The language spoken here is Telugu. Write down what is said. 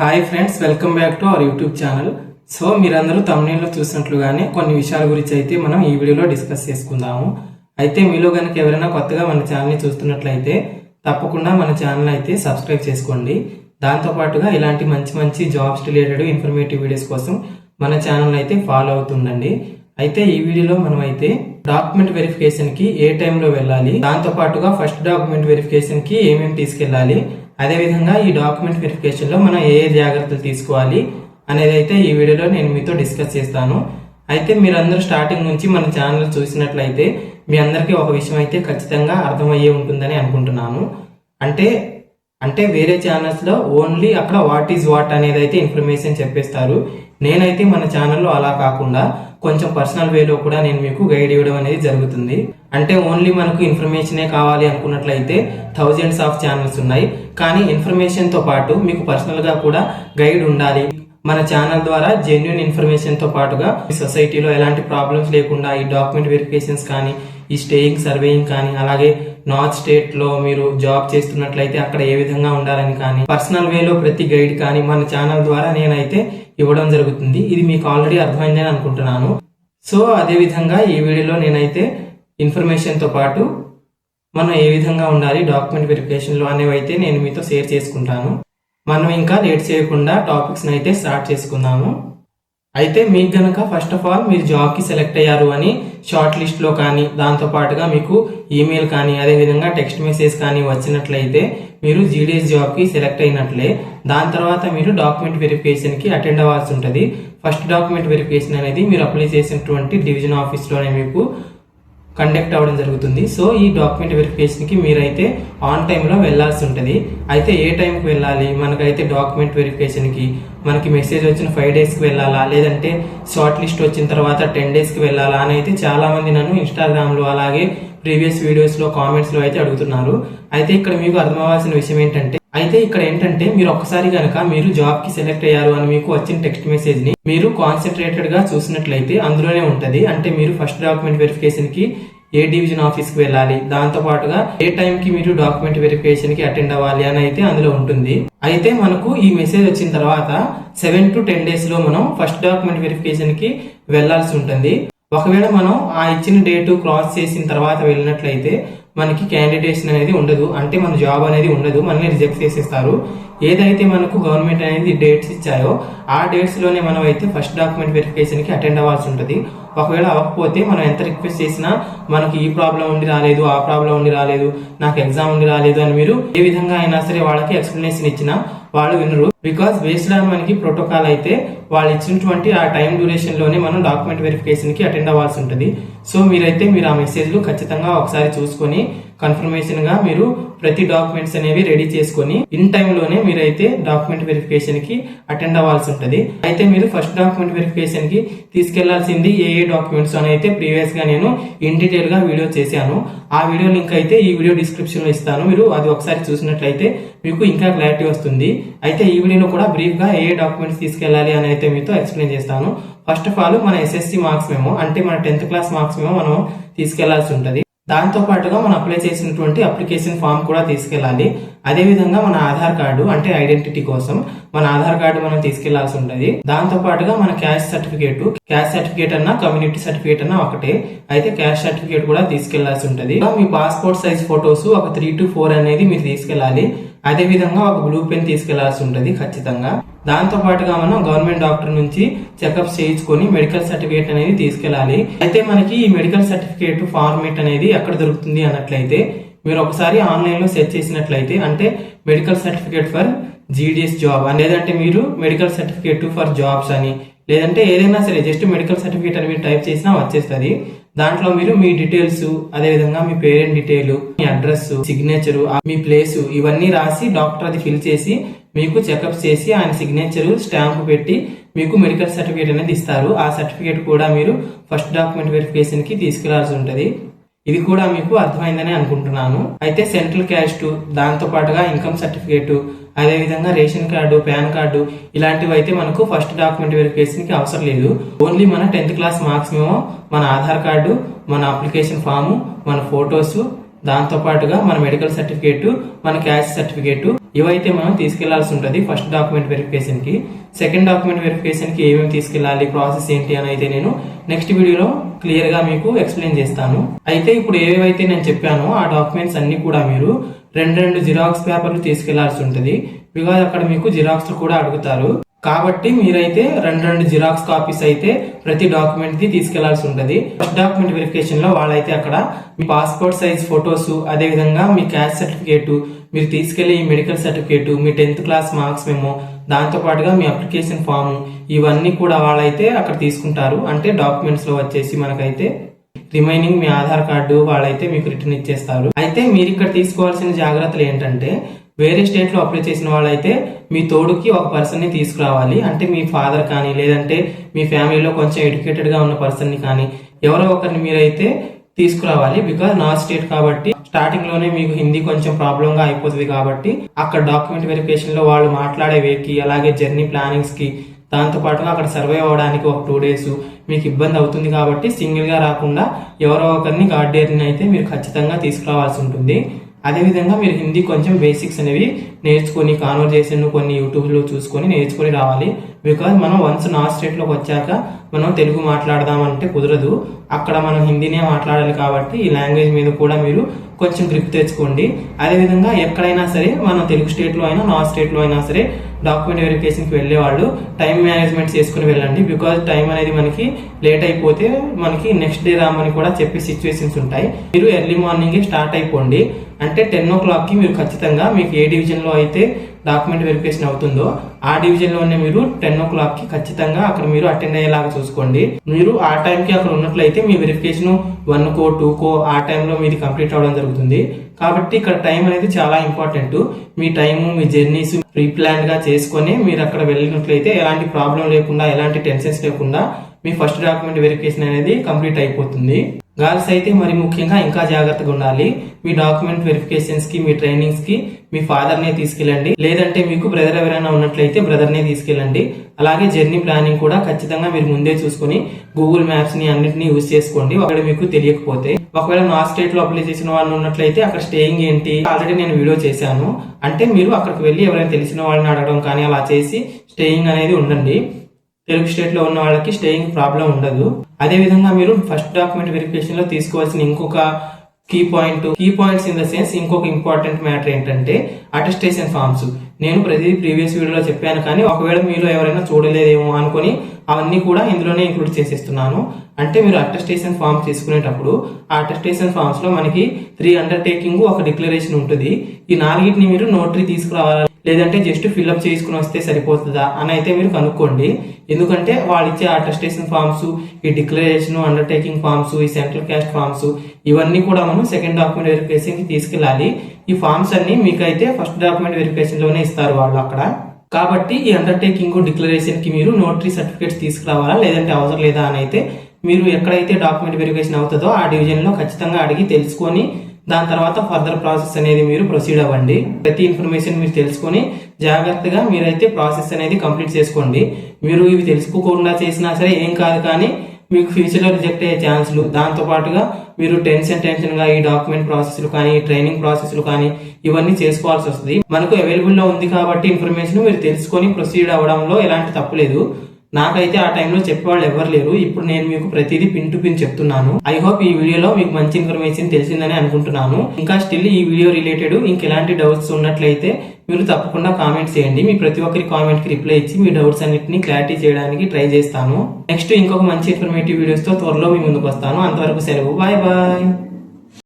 Hi friends, welcome back to our YouTube channel. So మీరందరూ తమ్నైల్లో చూసినట్లుగానే కొన్ని విషయాల గురించి అయితే మనం ఈ వీడియోలో డిస్కస్ చేసుకుందాము. అయితే మీలో కనుక ఎవరైనా కొత్తగా మన ఛానల్ని చూస్తున్నట్లయితే తప్పకుండా మన ఛానల్ అయితే సబ్స్క్రైబ్ చేసుకోండి. దాంతోపాటుగా ఇలాంటి మంచి మంచి జాబ్స్ రిలేటెడ్ ఇన్ఫర్మేటివ్ వీడియోస్ కోసం మన ఛానల్ అయితే ఫాలో అవుతుండండి. అయితే ఈ వీడియోలో మనం అయితే డాక్యుమెంట్ వెరిఫికేషన్ కి ఏ టైంలో వెళ్ళాలి, దాంతోపాటుగా ఫస్ట్ డాక్యుమెంట్ వెరిఫికేషన్ కి ఏమేమి తీసుకెళ్ళాలి, అదేవిధంగా ఈ డాక్యుమెంట్ వెరిఫికేషన్ లో మనం ఏ జాగ్రత్తలు తీసుకోవాలి అనేది అయితే ఈ వీడియోలో నేను మీతో డిస్కస్ చేస్తాను. అయితే మీరందరూ స్టార్టింగ్ నుంచి మన ఛానల్ చూసినట్లయితే మీ అందరికీ ఒక విషయం అయితే ఖచ్చితంగా అర్థమయ్యే ఉంటుందని అనుకుంటున్నాను. అంటే వేరే ఛానల్స్ లో ఓన్లీ అక్కడ వాట్ ఈజ్ వాట్ అనేది అయితే ఇన్ఫర్మేషన్ చెప్పేస్తారు. నేనైతే మన ఛానల్లో అలా కాకుండా కొంచెం పర్సనల్ వేలో కూడా నేను మీకు గైడ్ ఇవ్వడం అనేది జరుగుతుంది. అంటే ఓన్లీ మనకు ఇన్ఫర్మేషనే కావాలి అనుకున్నట్లయితే థౌజండ్స్ ఆఫ్ ఛానల్స్ ఉన్నాయి. కానీ ఇన్ఫర్మేషన్ తో పాటు మీకు పర్సనల్ గా కూడా గైడ్ ఉండాలి. మన ఛానల్ ద్వారా జెన్యున్ ఇన్ఫర్మేషన్ తో పాటుగా ఈ సొసైటీలో ఎలాంటి ప్రాబ్లమ్స్ లేకుండా ఈ డాక్యుమెంట్ వెరిఫికేషన్స్ కానీ, ఈ స్టేయింగ్ సర్వేయింగ్ కానీ, అలాగే నార్త్ స్టేట్ లో మీరు జాబ్ చేస్తున్నట్లయితే అక్కడ ఏ విధంగా ఉండాలని కానీ, పర్సనల్ వేలో ప్రతి గైడ్ కానీ మన ఛానల్ ద్వారా నేనైతే ఇవ్వడం జరుగుతుంది. ఇది మీకు ఆల్రెడీ అర్థమైందని అనుకుంటున్నాను. సో అదే విధంగా ఈ వీడియోలో నేనైతే ఇన్ఫర్మేషన్ తో పాటు మనం ఏ విధంగా ఉండాలి డాక్యుమెంట్ వెరిఫికేషన్ లో అనేవి అయితే నేను మీతో షేర్ చేసుకుంటాను. మనం ఇంకా లేట్ చేయకుండా టాపిక్స్ అయితే స్టార్ట్ చేసుకుందాము. అయితే మీకు గనక ఫస్ట్ ఆఫ్ ఆల్ మీరు జాబ్ కి సెలెక్ట్ అయ్యారు అని షార్ట్ లిస్ట్ లో కానీ, దాంతో పాటుగా మీకు ఈమెయిల్ కానీ, అదే విధంగా టెక్స్ట్ మెసేజ్ కానీ వచ్చినట్లయితే మీరు జీడీఎస్ జాబ్ కి సెలెక్ట్ అయినట్లే. దాని తర్వాత మీరు డాక్యుమెంట్ వెరిఫికేషన్ కి అటెండ్ అవ్వాల్సి ఉంటుంది. ఫస్ట్ డాక్యుమెంట్ వెరిఫికేషన్ అనేది మీరు అప్లై చేసినటువంటి డివిజన్ ఆఫీస్ లోనే మీకు కండక్ట్ అవ్వడం జరుగుతుంది. సో ఈ డాక్యుమెంట్ వెరిఫికేషన్ కి మీరైతే ఆన్ టైమ్ లో వెళ్లాల్సి ఉంటుంది. అయితే ఏ టైంకి వెళ్ళాలి, మనకైతే డాక్యుమెంట్ వెరిఫికేషన్ కి మనకి మెసేజ్ వచ్చిన 5 days కి వెళ్ళాలా, లేదంటే షార్ట్ లిస్ట్ వచ్చిన తర్వాత 10 days కి వెళ్ళాలా అని అయితే చాలా మంది నన్ను ఇన్స్టాగ్రామ్ లో అలాగే ప్రీవియస్ వీడియోస్ లో కామెంట్స్ లో అయితే అడుగుతున్నారు. అయితే ఇక్కడ మీకు అర్థమవ్వాల్సిన విషయం ఏంటంటే మీరు ఒక్కసారి గనక మీరు జాబ్ కి సెలెక్ట్ అయ్యారు అని మీకు వచ్చిన టెక్స్ట్ మెసేజ్ ని మీరు కాన్సన్ట్రేటెడ్ గా చూసినట్లయితే అందులోనే ఉంటది. అంటే మీరు ఫస్ట్ డాక్యుమెంట్ వెరిఫికేషన్ కి ఏ డివిజన్ ఆఫీస్ కి వెళ్ళాలి, దాంతో పాటుగా ఏ టైం కి మీరు డాక్యుమెంట్ వెరిఫికేషన్ కి అటెండ్ అవ్వాలి అని అయితే అందులో ఉంటుంది. అయితే మనకు ఈ మెసేజ్ వచ్చిన తర్వాత 7 to 10 days లో మనం ఫస్ట్ డాక్యుమెంట్ వెరిఫికేషన్ కి వెళ్లాల్సి ఉంటుంది. ఒకవేళ మనం ఆ ఇచ్చిన డేట్ క్రాస్ చేసిన తర్వాత వెళ్ళినట్లయితే మనకి క్యాండిడేషన్ అనేది ఉండదు. అంటే మన జాబ్ అనేది ఉండదు, మనల్ని రిజెక్ట్ చేసేస్తారు. ఏదైతే మనకు గవర్నమెంట్ అనేది డేట్స్ ఇచ్చాయో ఆ డేట్స్ లోనే మనం అయితే ఫస్ట్ డాక్యుమెంట్ వెరిఫికేషన్ కి అటెండ్ అవ్వాల్సి ఉంటుంది. ఒకవేళ అవ్వకపోతే మనం ఎంత రిక్వెస్ట్ చేసినా మనకి ఈ ప్రాబ్లం ఉండి రాలేదు, ఆ ప్రాబ్లం ఉండి రాలేదు, నాకు ఎగ్జామ్ ఉండి రాలేదు అని మీరు ఏ విధంగా అయినా సరే వాళ్ళకి ఎక్స్ప్లెనేషన్ ఇచ్చినా వాళ్ళు వినరు. బికాస్ బేస్డ్ ఆన్ మనకి ప్రోటోకాల్ అయితే వాళ్ళు ఇచ్చినటువంటి ఆ టైం డ్యూరేషన్ లోనే మనం డాక్యుమెంట్ వెరిఫికేషన్ కి అటెండ్ అవ్వాల్సి ఉంటుంది. సో మీరు ఆ మెసేజ్లు ఖచ్చితంగా ఒకసారి చూసుకొని కన్ఫర్మేషన్ గా మీరు ప్రతి డాక్యుమెంట్స్ అనేవి రెడీ చేసుకుని ఇన్ టైమ్ లోనే మీరైతే డాక్యుమెంట్ వెరిఫికేషన్ కి అటెండ్ అవ్వాల్సి ఉంటుంది. అయితే మీరు ఫస్ట్ డాక్యుమెంట్ వెరిఫికేషన్ కి తీసుకెళ్లాల్సింది ఏ డాక్యుమెంట్స్ అని అయితే ప్రీవియస్ గా నేను ఇన్ డీటెయిల్ గా వీడియో చేశాను. ఆ వీడియో లింక్ అయితే ఈ వీడియో డిస్క్రిప్షన్ లో ఇస్తాను. మీరు అది ఒకసారి చూసినట్లయితే మీకు ఇంకా క్లారిటీ వస్తుంది. అయితే ఈ వీడియోలో కూడా బ్రీఫ్ గా ఏ డాక్యుమెంట్స్ తీసుకెళ్లాలి అని అయితే మీతో ఎక్స్ప్లెయిన్ చేస్తాను. ఫస్ట్ ఆఫ్ ఆల్ మన ఎస్ఎస్సి మార్క్స్ మేమో, అంటే మన 10th class మార్క్స్ మేమో మనం తీసుకెళ్లాల్సి ఉంటుంది. దాంతో పాటుగా మనం అప్లై చేసినటువంటి అప్లికేషన్ ఫామ్ కూడా తీసుకెళ్ళాలి. అదే విధంగా మన ఆధార్ కార్డు, అంటే ఐడెంటిటీ కోసం మన ఆధార్ కార్డు మనం తీసుకెళ్లాల్సి ఉంటుంది. దాంతో పాటుగా మన క్యాస్ట్ సర్టిఫికేట్ అన్నా కమ్యూనిటీ సర్టిఫికేట్ అన్నా ఒకటే. అయితే క్యాస్ట్ సర్టిఫికేట్ కూడా తీసుకెళ్లాల్సి ఉంటుంది. మీ పాస్పోర్ట్ సైజ్ ఫొటోస్ ఒక 3 to 4 అనేది మీరు తీసుకెళ్లాలి. అదే విధంగా ఒక బ్లూ పెన్ తీసుకెళ్లాల్సి ఉంటుంది ఖచ్చితంగా. దాంతో పాటుగా మనం గవర్నమెంట్ డాక్టర్ నుంచి చెకప్ చేయించుకొని మెడికల్ సర్టిఫికేట్ అనేది తీసుకెళ్లాలి. అయితే మనకి ఈ మెడికల్ సర్టిఫికేట్ ఫార్మేట్ అనేది ఎక్కడ దొరుకుతుంది అన్నట్లయితే మీరు ఒకసారి ఆన్లైన్ లో సెర్చ్ చేసినట్లయితే, అంటే medical certificate for GDS job అని, లేదంటే మీరు మెడికల్ సర్టిఫికేట్ ఫర్ జాబ్స్ అని, లేదంటే ఏదైనా సరే జస్ట్ మెడికల్ సర్టిఫికేట్ అని మీరు టైప్ చేసినా వచ్చేస్తుంది. దాంట్లో మీరు మీ డీటెయిల్స్, అదే విధంగా మీ పేరెంట్ డీటెయిల్, మీ అడ్రస్, సిగ్నేచర్, మీ ప్లేస్ ఇవన్నీ రాసి డాక్టర్ అది ఫిల్ చేసి మీకు చెకప్ చేసి ఆయన సిగ్నేచర్ స్టాంప్ పెట్టి మీకు మెడికల్ సర్టిఫికేట్ అనేది ఇస్తారు. ఆ సర్టిఫికేట్ కూడా మీరు ఫస్ట్ డాక్యుమెంట్ వెరిఫికేషన్ కి తీసుకెళ్లాల్సి ఉంటుంది. ఇది కూడా మీకు అర్థమైందని అనుకుంటున్నాను. అయితే సెంట్రల్ క్యాస్ట్, దాంతో పాటుగా ఇన్కమ్ సర్టిఫికేట్, అదే విధంగా రేషన్ కార్డు, పాన్ కార్డు ఇలాంటివి అయితే మనకు ఫస్ట్ డాక్యుమెంట్ వెరిఫికేషన్ కి అవసరం లేదు. ఓన్లీ మన 10th class మార్క్స్ మేమో, మన ఆధార్ కార్డు, మన అప్లికేషన్ ఫామ్, మన ఫొటోస్, దాంతో పాటుగా మన మెడికల్ సర్టిఫికేట్, మన క్యాస్ట్ సర్టిఫికేట్ ఇవైతే మనం తీసుకెళ్లాల్సి ఉంటుంది ఫస్ట్ డాక్యుమెంట్ వెరిఫికేషన్ కి. సెకండ్ డాక్యుమెంట్ వెరిఫికేషన్ కి ఏమేమి తీసుకెళ్లాలి, ప్రాసెస్ ఏంటి అని అయితే నేను నెక్స్ట్ వీడియోలో క్లియర్ గా మీకు ఎక్స్ప్లెయిన్ చేస్తాను. అయితే ఇప్పుడు ఏవైతే నేను చెప్పానో ఆ డాక్యుమెంట్స్ అన్ని కూడా మీరు రెండు జిరాక్స్ పేపర్లు తీసుకెళ్లాల్సి ఉంటుంది. బికాజ్ అక్కడ మీకు జిరాక్స్ కూడా అడుగుతారు. కాబట్టి మీరైతే రెండు జిరాక్స్ కాపీస్ అయితే ప్రతి డాక్యుమెంట్ కి తీసుకెళ్లాల్సి ఉంటుంది. ఫస్ట్ డాక్యుమెంట్ వెరిఫికేషన్ లో వాళ్ళైతే అక్కడ మీ పాస్పోర్ట్ సైజ్ ఫొటోస్, అదే విధంగా మీ క్యాస్ట్ సర్టిఫికేట్, మీరు తీసుకెళ్లే ఈ మెడికల్ సర్టిఫికేట్, మీ 10th క్లాస్ మార్క్స్ మెమో, దాంతో పాటుగా మీ అప్లికేషన్ ఫామ్, ఇవన్నీ కూడా వాళ్ళైతే అక్కడ తీసుకుంటారు. అంటే డాక్యుమెంట్స్ లో వచ్చేసి మనకైతే రిమైనింగ్ మీ ఆధార్ కార్డు వాళ్ళైతే మీకు రిటర్న్ ఇచ్చేస్తారు. అయితే మీరు ఇక్కడ తీసుకోవాల్సిన జాగ్రత్తలు ఏంటంటే, వేరే స్టేట్ లో అప్లై చేసిన వాళ్ళైతే మీ తోడుకి ఒక పర్సన్ ని తీసుకురావాలి. అంటే మీ ఫాదర్ కానీ, లేదంటే మీ ఫ్యామిలీలో కొంచెం ఎడ్యుకేటెడ్ గా ఉన్న పర్సన్ ని కానీ, ఎవరో ఒకరిని మీరైతే తీసుకురావాలి. బికాజ్ నా స్టేట్ కాబట్టి స్టార్టింగ్ లోనే మీకు హిందీ కొంచెం ప్రాబ్లం గా అయిపోతుంది. కాబట్టి అక్కడ డాక్యుమెంట్ వెరిఫికేషన్ లో వాళ్ళు మాట్లాడే వేకి, అలాగే జర్నీ ప్లానింగ్స్ కి, దాంతో పాటుగా అక్కడ సర్వైవ్ అవడానికి ఒక 2 days మీకు ఇబ్బంది అవుతుంది. కాబట్టి సింగిల్ గా రాకుండా ఎవరో ఒకరిని గార్డియన్ అయితే మీరు ఖచ్చితంగా తీసుకురావాల్సి ఉంటుంది. అదేవిధంగా మీరు హిందీ కొంచెం బేసిక్స్ అనేవి నేర్చుకుని, కాన్వర్జేషన్ కొన్ని యూట్యూబ్ లో చూసుకొని నేర్చుకుని రావాలి. బికాజ్ మనం వన్స్ నా స్టేట్ లోకి వచ్చాక మనం తెలుగు మాట్లాడదామంటే కుదరదు. అక్కడ మనం హిందీనే మాట్లాడాలి. కాబట్టి ఈ లాంగ్వేజ్ మీద కూడా మీరు కొంచెం గ్రిప్ తెచ్చుకోండి. అదేవిధంగా ఎక్కడైనా సరే మనం తెలుగు స్టేట్ లో అయినా, నా స్టేట్ లో అయినా సరే డాక్యుమెంట్ వెరిఫికేషన్ కి వెళ్లే వాళ్ళు టైం మేనేజ్మెంట్ చేసుకుని వెళ్ళండి. బికాజ్ టైం అనేది మనకి లేట్ అయిపోతే మనకి నెక్స్ట్ డే రామని కూడా చెప్పే సిచ్యువేషన్స్ ఉంటాయి. మీరు ఎర్లీ మార్నింగ్ స్టార్ట్ అయిపోండి. అంటే 10 o'clock కి మీరు ఖచ్చితంగా మీకు ఏ డివిజన్ లో అయితే డాక్యుమెంట్ వెరిఫికేషన్ అవుతుందో ఆ డివిజన్ లోనే మీరు 10 o'clock కి ఖచ్చితంగా అక్కడ మీరు అటెండ్ అయ్యేలాగా చూసుకోండి. మీరు ఆ టైంకి అక్కడ ఉన్నట్లయితే మీ వెరిఫికేషన్ 1కో 2కో ఆ టైంలో మీది కంప్లీట్ అవడం జరుగుతుంది. కాబట్టి ఇక్కడ టైం అనేది చాలా ఇంపార్టెంట్. మీ టైము, మీ జర్నీస్ ప్రీ ప్లాన్ గా చేసుకొని మీరు అక్కడ వెళ్ళినట్లయితే ఎలాంటి ప్రాబ్లం లేకుండా, ఎలాంటి టెన్షన్స్ లేకుండా మీ ఫస్ట్ డాక్యుమెంట్ వెరిఫికేషన్ అనేది కంప్లీట్ అయిపోతుంది. గర్ల్స్ అయితే మరి ముఖ్యంగా ఇంకా జాగ్రత్తగా ఉండాలి. మీ డాక్యుమెంట్ వెరిఫికేషన్స్ కి, మీ ట్రైనింగ్స్ కి మీ ఫాదర్ నే తీసుకెళ్ళండి. లేదంటే మీకు బ్రదర్ ఎవరైనా ఉన్నట్లయితే బ్రదర్ నే తీసుకెళ్ళండి. అలాగే జర్నీ ప్లానింగ్ కూడా ఖచ్చితంగా మీరు ముందే చూసుకుని గూగుల్ మ్యాప్స్ ని అన్నిటిని యూజ్ చేసుకోండి. ఒకవేళ మీకు తెలియకపోతే, ఒకవేళ నా స్టేట్ లో అప్లై చేసిన వాళ్ళు ఉన్నట్లయితే అక్కడ స్టేయింగ్ ఏంటి ఆల్రెడీ నేను వీడియో చేశాను. అంటే మీరు అక్కడికి వెళ్ళి ఎవరైనా తెలిసిన వాళ్ళని అడగడం కానీ అలా చేసి స్టేయింగ్ అనేది ఉండండి. తెలుగు స్టేట్ లో ఉన్న వాళ్ళకి స్టేయింగ్ ప్రాబ్లం ఉండదు. అదే విధంగా మీరు ఫస్ట్ డాక్యుమెంట్ వెరిఫికేషన్ లో తీసుకోవాల్సిన ఇంకొక key points in the sense ఇంకొక ఇంపార్టెంట్ మ్యాటర్ ఏంటంటే అటెస్టేషన్ ఫామ్స్. నేను ప్రీవియస్ వీడియోలో చెప్పాను, కానీ ఒకవేళ మీలో ఎవరైనా చూడలేదేమో అనుకుని అవన్నీ కూడా ఇందులోనే ఇంక్లూడ్ చేసేస్తున్నాను. అంటే మీరు అటెస్టేషన్ ఫామ్స్ తీసుకునేటప్పుడు ఆ అటెస్టేషన్ ఫామ్స్ లో మనకి 3 అండర్టేకింగ్, ఒక డిక్లరేషన్ ఉంటుంది. ఈ 4టిని మీరు నోటరీ తీసుకురావాలి, లేదంటే జస్ట్ ఫిల్అప్ చేసుకుని వస్తే సరిపోతుందా అని అయితే మీరు కనుక్కోండి. ఎందుకంటే వాళ్ళు ఇచ్చే అటెస్టేషన్ ఫామ్స్, ఈ డిక్లరేషన్, అండర్టేకింగ్ ఫామ్స్, ఈ సెంట్రల్ క్యాస్ట్ ఫామ్స్, ఇవన్నీ కూడా మనం సెకండ్ డాక్యుమెంట్ వెరిఫికేషన్ కి తీసుకెళ్ళాలి. ఈ ఫామ్స్ అన్ని మీకైతే ఫస్ట్ డాక్యుమెంట్ వెరిఫికేషన్ లోనే ఇస్తారు వాళ్ళు అక్కడ. కాబట్టి ఈ అండర్టేకింగ్, డిక్లరేషన్ కి మీరు నోటరీ సర్టిఫికేట్స్ తీసుకురావాలా, లేదంటే అవసరం లేదా అని అయితే మీరు ఎక్కడైతే డాక్యుమెంట్ వెరిఫికేషన్ అవుతుందో ఆ డివిజన్ లో ఖచ్చితంగా అడిగి తెలుసుకొని దాని తర్వాత ఫర్దర్ ప్రాసెస్ అనేది మీరు ప్రొసీడ్ అవ్వండి. ప్రతి ఇన్ఫర్మేషన్ మీరు తెలుసుకొని జాగ్రత్తగా మీరైతే ప్రాసెస్ అనేది కంప్లీట్ చేసుకోండి. మీరు ఇవి తెలుసుకోకుండా చేసినా సరే ఏం కాదు, కానీ మీకు ఫ్యూచర్ లో రిజెక్ట్ అయ్యే ఛాన్స్లు, దాంతో పాటుగా మీరు టెన్షన్ గా ఈ డాక్యుమెంట్ ప్రాసెస్లు కానీ, ఈ ట్రైనింగ్ ప్రాసెస్లు కానీ ఇవన్నీ చేసుకోవాల్సి వస్తుంది. మనకు అవైలబుల్ లో ఉంది కాబట్టి ఇన్ఫర్మేషన్ మీరు తెలుసుకొని ప్రొసీడ్ అవ్వడంలో ఎలాంటి తప్పు లేదు. నాకైతే ఆ టైంలో చెప్పేవాళ్ళు ఎవరు లేరు. ఇప్పుడు నేను మీకు ప్రతిదీ పిన్ టు పిన్ చెప్తున్నాను. ఐ హోప్ ఈ వీడియోలో మీకు మంచి ఇన్ఫర్మేషన్ తెలిసిందని అనుకుంటున్నాను. ఇంకా స్టిల్ ఈ వీడియో రిలేటెడ్ ఇంకెలాంటి డౌట్స్ ఉన్నట్లయితే మీరు తప్పకుండా కామెంట్ చేయండి. మీ ప్రతి ఒక్కరి కామెంట్ కి రిప్లై ఇచ్చి మీ డౌట్స్ అన్నిటిని క్లారిటీ చేయడానికి ట్రై చేస్తాను. నెక్స్ట్ ఇంకొక మంచి ఇన్ఫర్మేటివ్ వీడియోస్ తో త్వరలో మీ ముందుకు వస్తాను. అంతవరకు సెలవు, బాయ్ బాయ్.